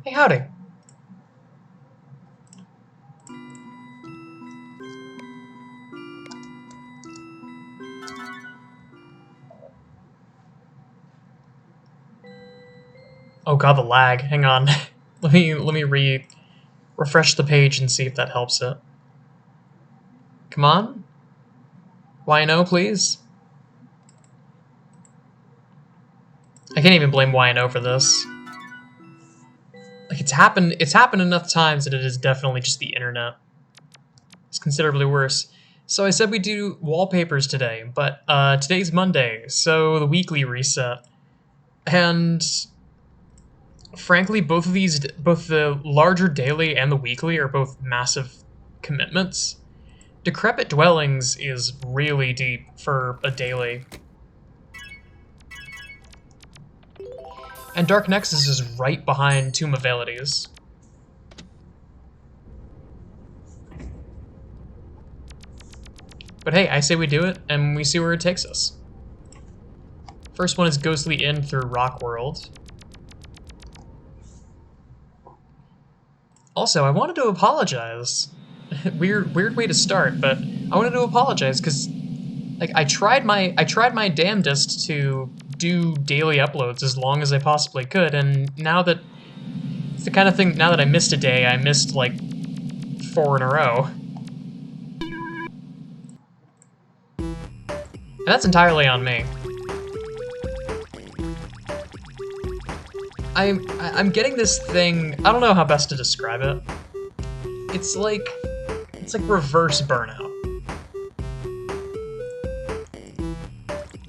Hey, howdy. Oh god, the lag. Hang on. let me refresh the page and see if that helps it. Come on. YNO, please. I can't even blame YNO for this. Like it's happened enough times that it is definitely just the internet. It's considerably worse. So I said we do wallpapers today, but today's Monday, so the weekly reset. And frankly, both of these, both the larger daily and the weekly, are both massive commitments. Decrepit Dwellings is really deep for a daily. And Dark Nexus is right behind Tomb of Valides. But hey, I say we do it, and we see where it takes us. First one is Ghostly Inn through Rock World. Also, I wanted to apologize. weird way to start, but I wanted to apologize because like I tried my damnedest to do daily uploads as long as I possibly could, and now that it's the kind of thing, now that I missed a day, I missed like 4 in a row. And that's entirely on me. I'm getting this thing, I don't know how best to describe it. It's like reverse burnout.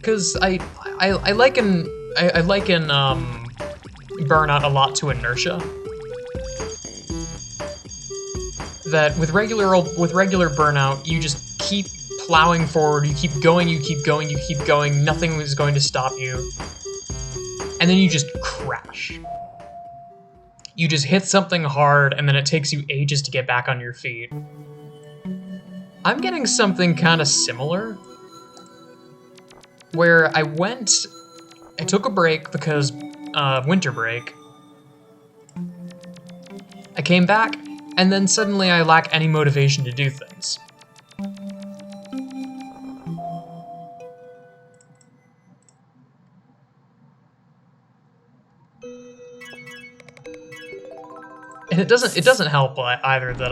Cause I liken burnout a lot to inertia. That with regular burnout, you just keep plowing forward, you keep going, you keep going, you keep going, nothing is going to stop you. And then you just crash. You just hit something hard, and then it takes you ages to get back on your feet. I'm getting something kind of similar, where I took a break because winter break. I came back, and then suddenly I lack any motivation to do things. And it doesn't help either that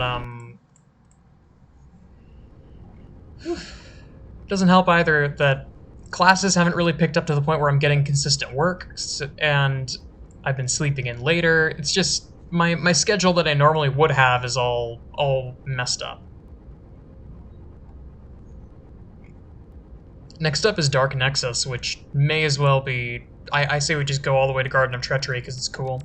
doesn't help either that classes haven't really picked up to the point where I'm getting consistent work, and I've been sleeping in later. It's just my schedule that I normally would have is all messed up. Next up is Dark Nexus, which may as well be. I say we just go all the way to Garden of Treachery because it's cool.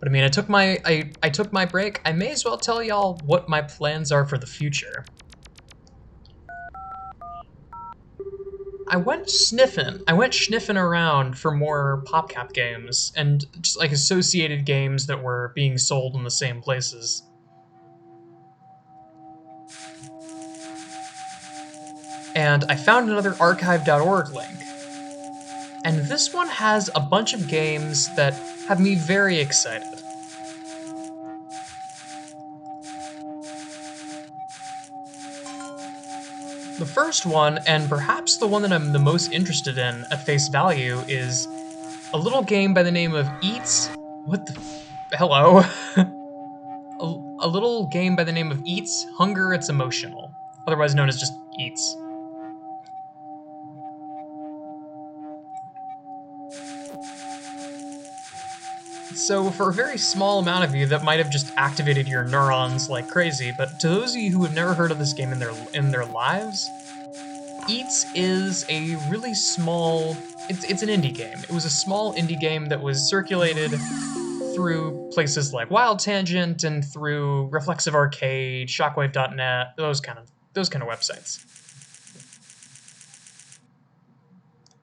But I mean, I took my break. I may as well tell y'all what my plans are for the future. I went sniffing around for more PopCap games and just like associated games that were being sold in the same places. And I found another archive.org link. And this one has a bunch of games that have me very excited. The first one, and perhaps the one that I'm the most interested in at face value, is a little game by the name of Eats. What the? Hello. a little game by the name of Eats Hunger It's Emotional, otherwise known as just Eats. So for a very small amount of you, that might have just activated your neurons like crazy, but to those of you who have never heard of this game in their lives, Eats is a really small. It's an indie game. It was a small indie game that was circulated through places like Wild Tangent and through Reflexive Arcade, Shockwave.net, those kind of websites.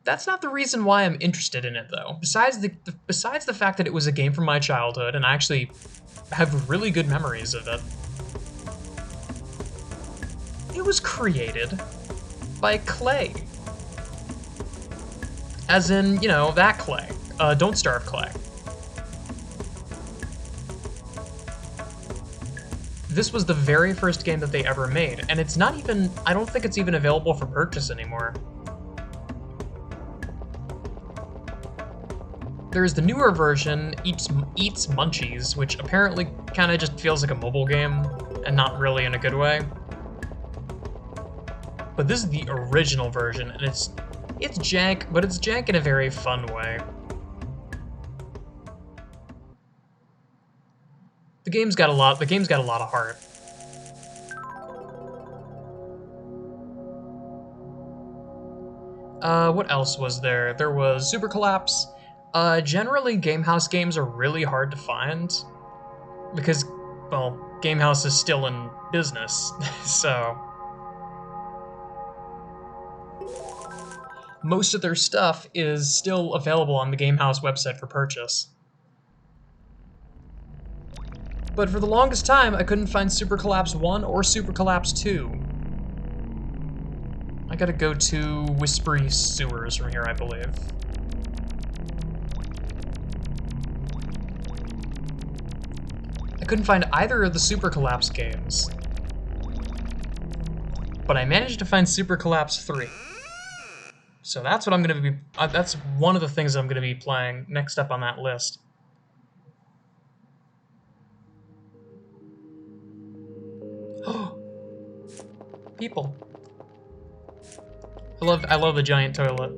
That's not the reason why I'm interested in it, though. Besides the fact that it was a game from my childhood, and I actually have really good memories of it. It was created by clay. As in, you know, that clay. Don't Starve clay. This was the very first game that they ever made, and it's not even, I don't think it's even available for purchase anymore. There's the newer version, Eats Munchies, which apparently kind of just feels like a mobile game, and not really in a good way. But this is the original version, and it's jank, but it's jank in a very fun way. The game's got a lot of heart. What else was there? There was Super Collapse. Generally, Gamehouse games are really hard to find because, well, Gamehouse is still in business, so most of their stuff is still available on the Gamehouse website for purchase. But for the longest time, I couldn't find Super Collapse 1 or Super Collapse 2. I gotta go to Whispery Sewers from here, I believe. I couldn't find either of the Super Collapse games. But I managed to find Super Collapse 3. So that's what I'm gonna be, that's one of the things I'm gonna be playing next up on that list. People. I love the giant toilet.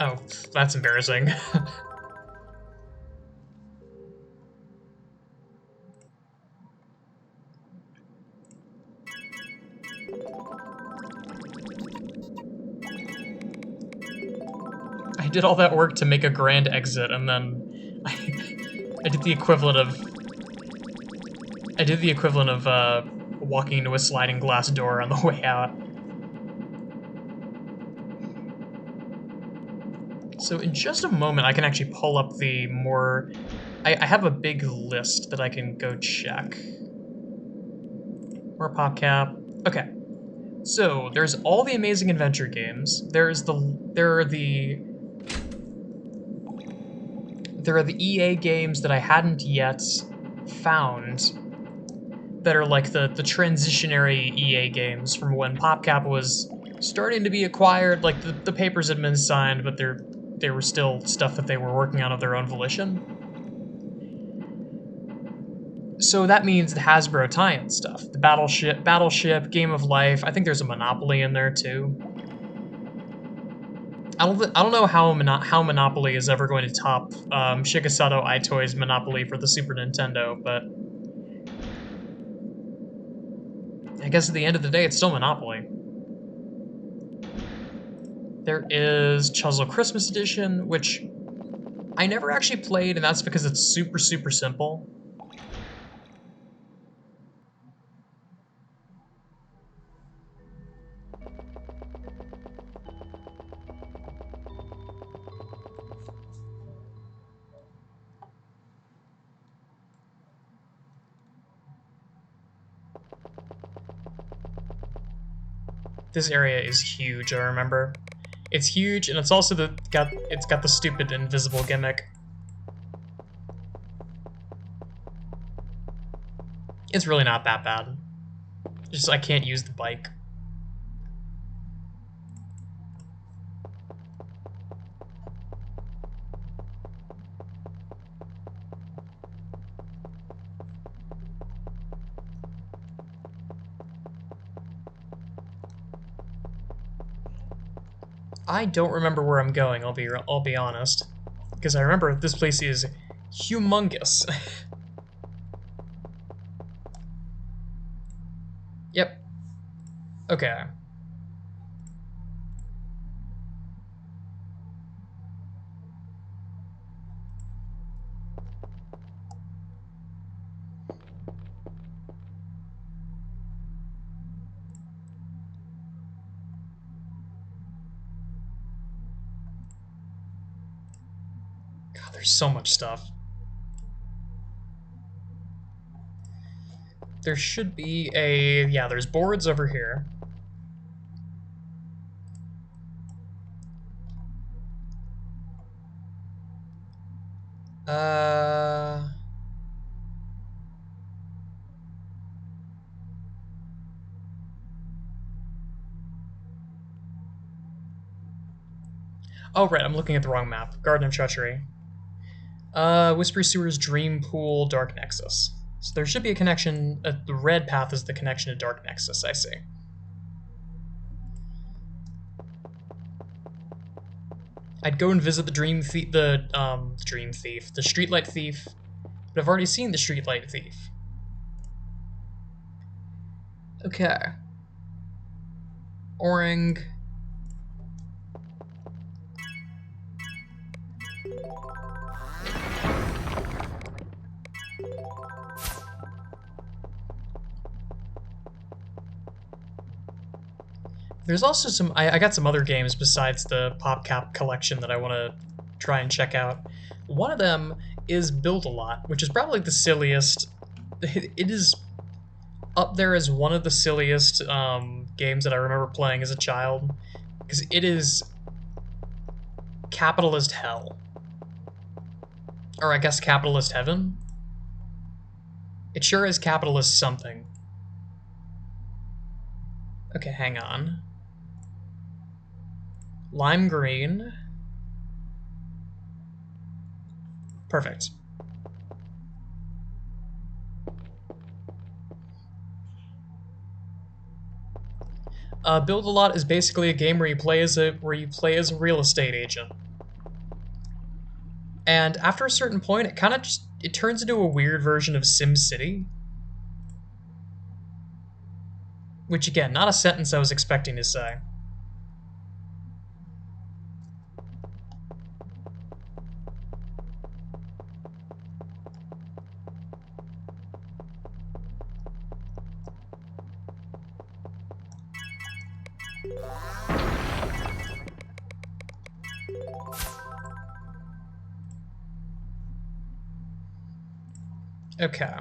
Oh, that's embarrassing. I did all that work to make a grand exit, and then I did the equivalent of walking into a sliding glass door on the way out. So in just a moment, I can actually pull up the more... I have a big list that I can go check. More PopCap. Okay. So there's all the Amazing Adventure games. There are the EA games that I hadn't yet found that are like the transitionary EA games from when PopCap was starting to be acquired. Like the papers had been signed, but they were still stuff that they were working on of their own volition. So that means the Hasbro tie-in stuff. The Battleship, Game of Life. I think there's a Monopoly in there too. I don't know how Monopoly is ever going to top Shikasato Itoi's Monopoly for the Super Nintendo, but I guess at the end of the day, it's still Monopoly. There is Chuzzle Christmas Edition, which I never actually played, and that's because it's super, super simple. This area is huge, I remember. It's huge, and it's also it's got the stupid invisible gimmick. It's really not that bad. Just I can't use the bike. I don't remember where I'm going, I'll be honest. Because I remember this place is Humongous. Yep. Okay. God, there's so much stuff. There should be a... Yeah, there's boards over here. Uh... Oh, right, I'm looking at the wrong map. Garden of Treachery. Whispery Sewers, Dream Pool, Dark Nexus. So there should be a connection. The red path is the connection to Dark Nexus, I see. I'd go and visit the Dream Thief, the Streetlight Thief, but I've already seen the Streetlight Thief. Okay. Orang. There's also some... I got some other games besides the PopCap collection that I want to try and check out. One of them is Build-A-Lot, which is probably the silliest... It is up there as one of the silliest games that I remember playing as a child, because it is capitalist hell. Or I guess capitalist heaven? It sure is capitalist something. Okay, hang on. Lime green. Perfect. Build-A-Lot is basically a game where you play as a real estate agent. And after a certain point, it kind of just it turns into a weird version of SimCity. Which again, not a sentence I was expecting to say. Okay.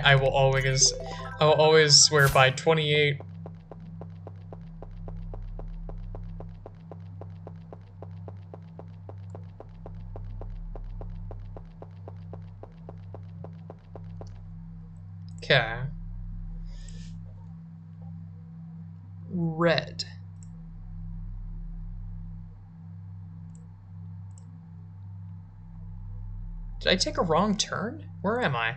I will always swear by 28. Okay. Red. Did I take a wrong turn? Where am I?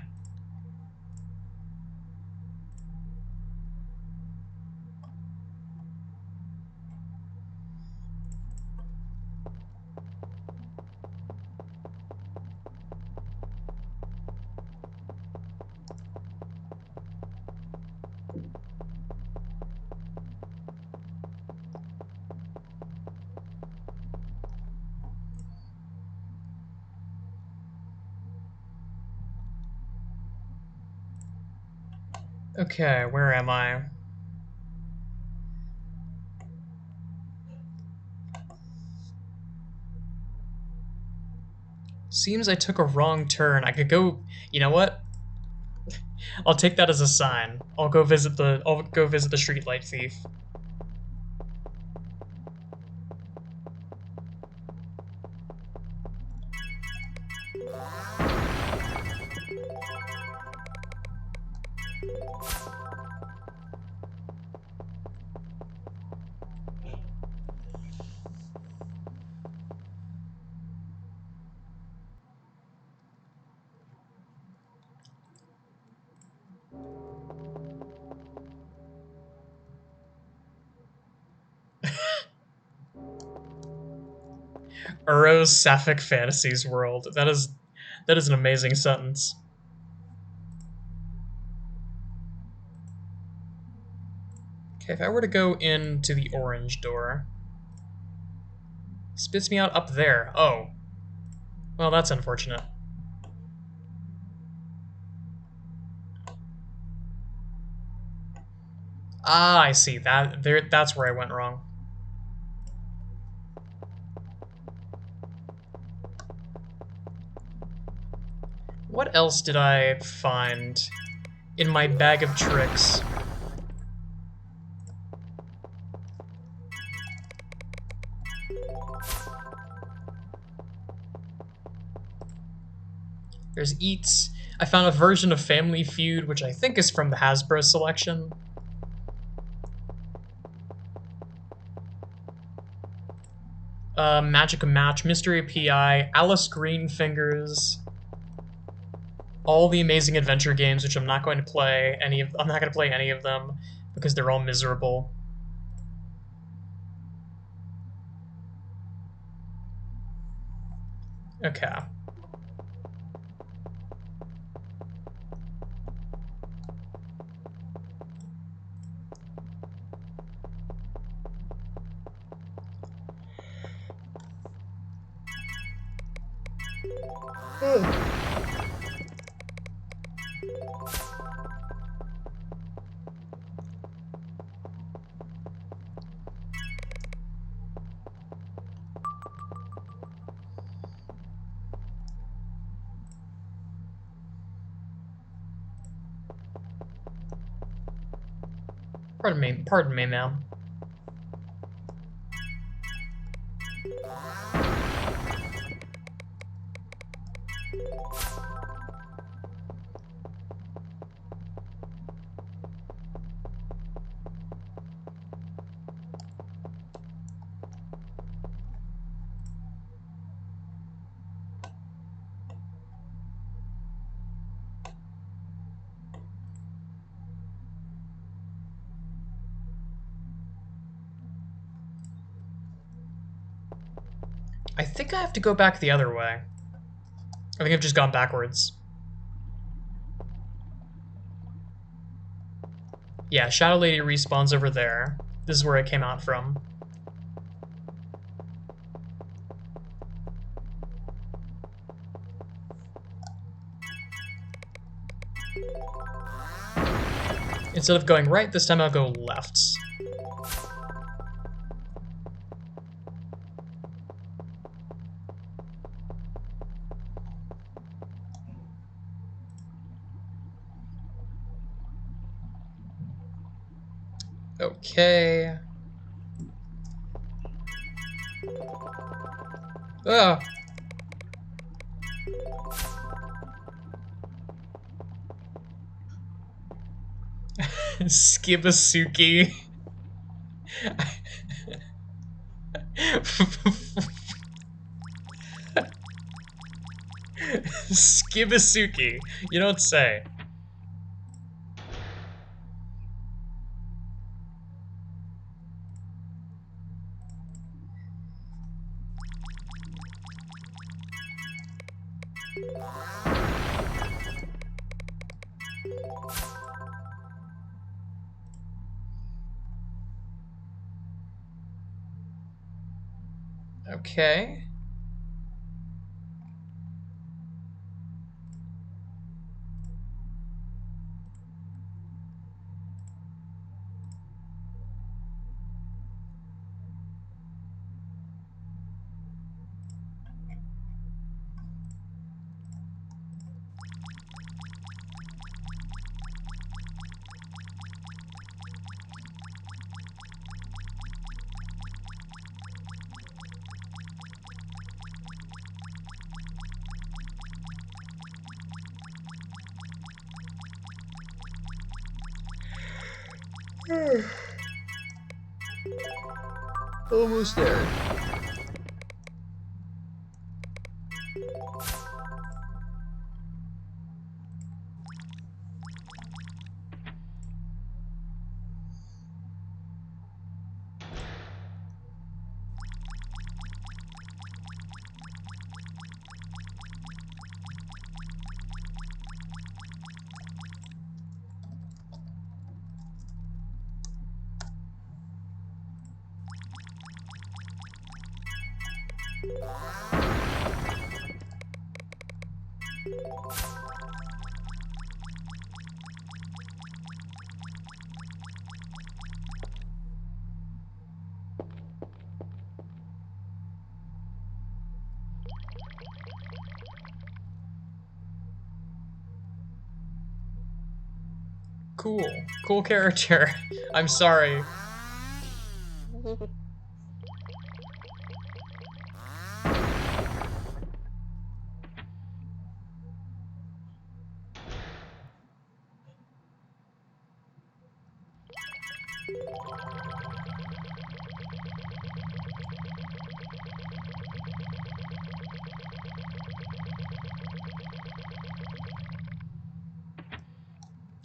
Okay, where am I? Seems I took a wrong turn. I could go... You know what? I'll take that as a sign. I'll go visit the Streetlight Thief. Uro's Sapphic Fantasies world. That is an amazing sentence. Okay, if I were to go into the orange door, spits me out up there. Oh. Well, that's unfortunate. Ah, I see. That's where I went wrong. What else did I find in my bag of tricks? There's Eats. I found a version of Family Feud, which I think is from the Hasbro selection. Magic Match, Mystery PI, Alice Greenfingers, all the Amazing Adventure games, which I'm not going to play I'm not going to play any of them because they're all miserable. Okay. Pardon me, ma'am. I think I have to go back the other way. I think I've just gone backwards. Yeah, Shadow Lady respawns over there. This is where I came out from. Instead of going right, this time I'll go left. Okay. Ah. Skibasuki. Skibasuki. You don't say. Okay. Almost there. Cool. Cool character. I'm sorry.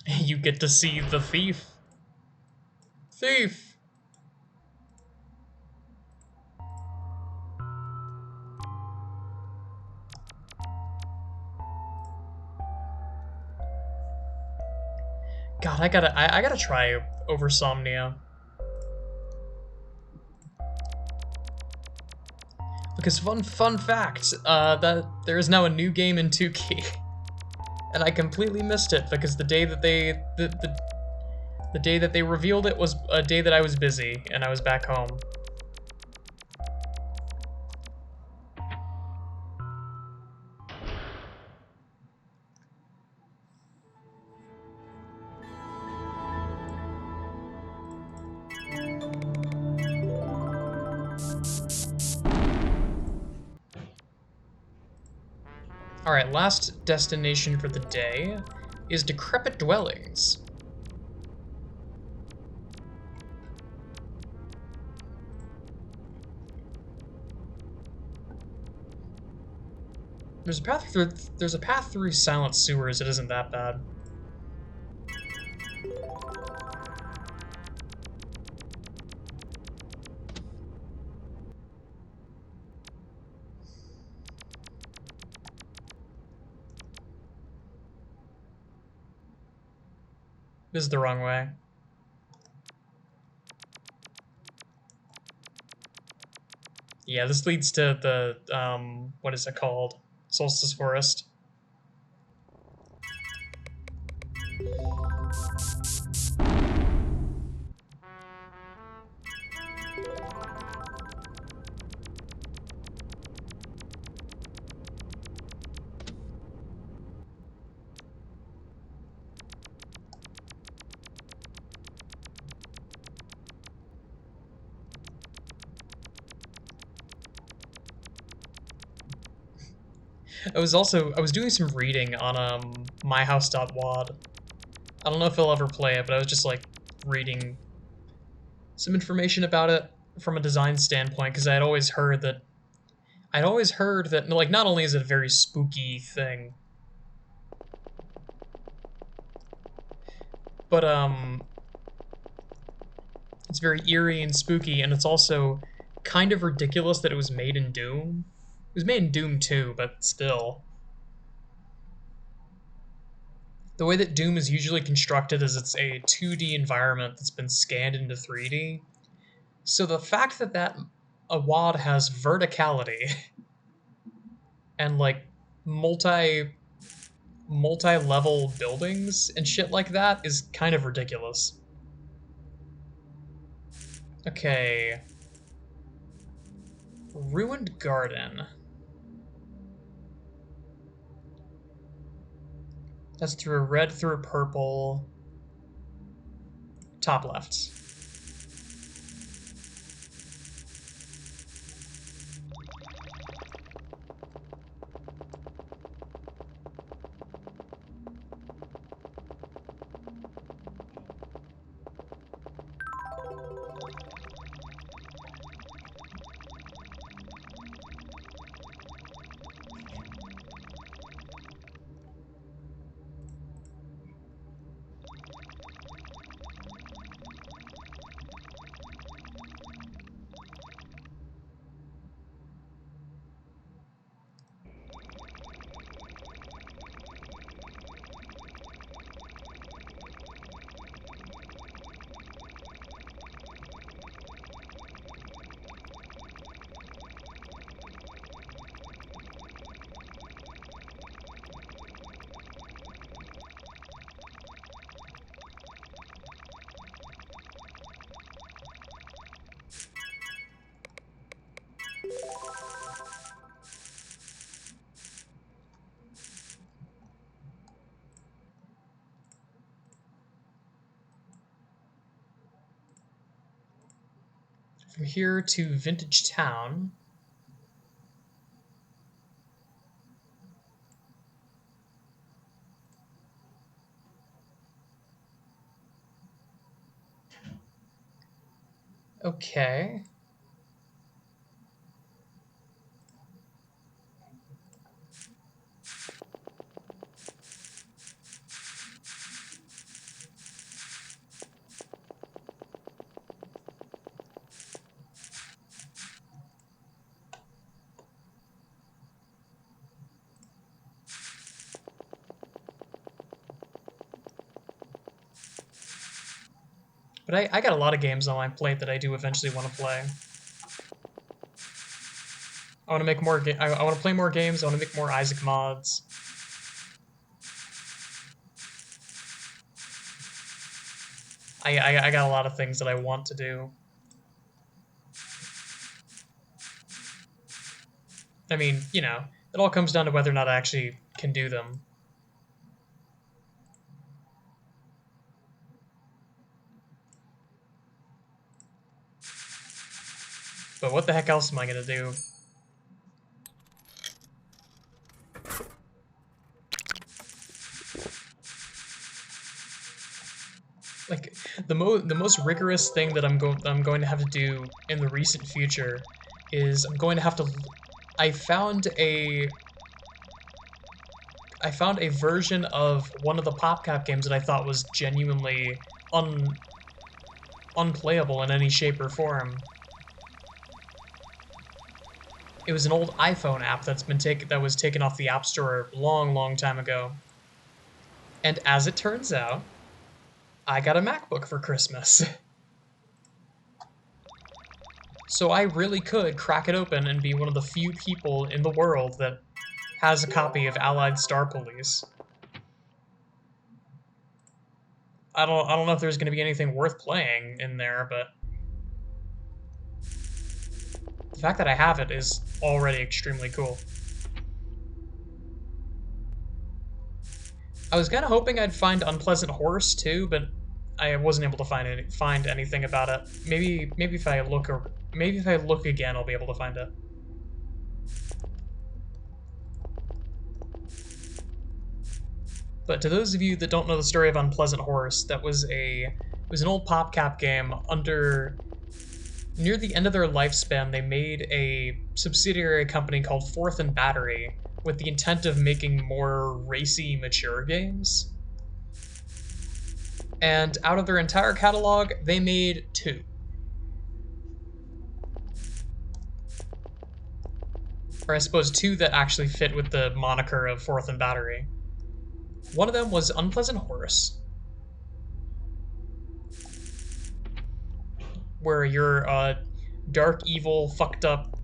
You get to see the thief. Thief! God, I gotta try Oversomnia. Because fun fact, that there is now a new game in 2K. And I completely missed it because the day that the day that they revealed it was a day that I was busy and I was back home. Alright, last destination for the day is Decrepit Dwellings. There's a path through Silent Sewers. It isn't that bad. This is the wrong way. Yeah, this leads to the, what is it called? Solstice Forest. I was doing some reading on myhouse.wad. I don't know if I'll ever play it, but I was just like reading some information about it from a design standpoint because I'd always heard that like not only is it a very spooky thing, but it's very eerie and spooky, and it's also kind of ridiculous that it was made in Doom. It was made in Doom 2, but still. The way that Doom is usually constructed is it's a 2D environment that's been scanned into 3D. So the fact that a WAD has verticality and like multi-level buildings and shit like that is kind of ridiculous. Okay. Ruined Garden. That's through a red, through a purple. Top left. From here to Vintage Town. Okay. But I got a lot of games on my plate that I do eventually want to play. I want to make more. I want to play more games. I want to make more YIIK mods. I got a lot of things that I want to do. I mean, you know, it all comes down to whether or not I actually can do them. But what the heck else am I gonna do? Like the most rigorous thing that I'm going to have to do in the recent future is I'm going to have to. I found a version of one of the PopCap games that I thought was genuinely unplayable in any shape or form. It was an old iPhone app that was taken off the App Store a long time ago. And as it turns out, I got a MacBook for Christmas. So I really could crack it open and be one of the few people in the world that has a copy of Allied Star Police. I don't know if there's going to be anything worth playing in there, but the fact that I have it is already extremely cool. I was kind of hoping I'd find Unpleasant Horse too, but I wasn't able to find anything about it. Maybe if I look again, I'll be able to find it. But to those of you that don't know the story of Unpleasant Horse, it was an old PopCap game. Near the end of their lifespan, they made a subsidiary company called Fourth and Battery with the intent of making more racy, mature games. And out of their entire catalog, they made 2. Or I suppose 2 that actually fit with the moniker of Fourth and Battery. One of them was Unpleasant Horse, where you're a dark, evil, fucked up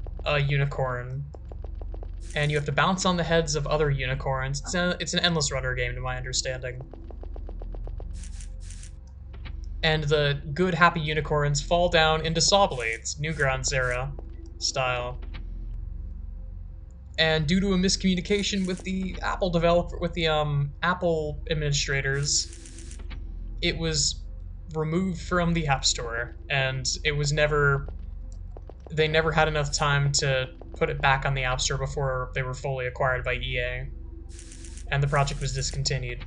unicorn, and you have to bounce on the heads of other unicorns. It's an endless runner game, to my understanding. And the good, happy unicorns fall down into saw blades, Newgrounds era style. And due to a miscommunication with the Apple Apple administrators, it was removed from the App Store, and they never had enough time to put it back on the App Store before they were fully acquired by EA, and the project was discontinued.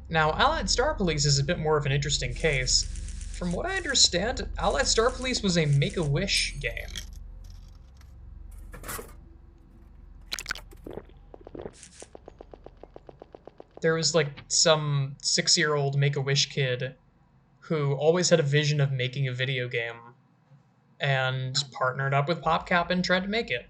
Now, Allied Star Police is a bit more of an interesting case. From what I understand, Allied Star Police was a Make-A-Wish game. There was like some 6-year-old Make-A-Wish kid who always had a vision of making a video game and partnered up with PopCap and tried to make it.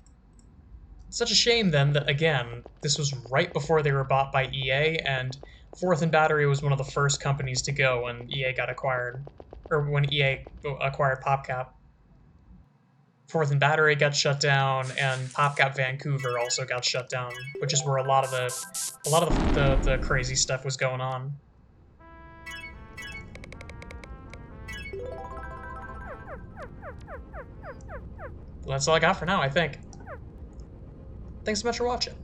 Such a shame then that, again, this was right before they were bought by EA, and Fourth and Battery was one of the first companies to go when EA got acquired, or when EA acquired PopCap. Fourth and Battery got shut down, and PopCap Vancouver also got shut down, which is where a lot of the crazy stuff was going on. that's all I got for now, I think. Thanks so much for watching.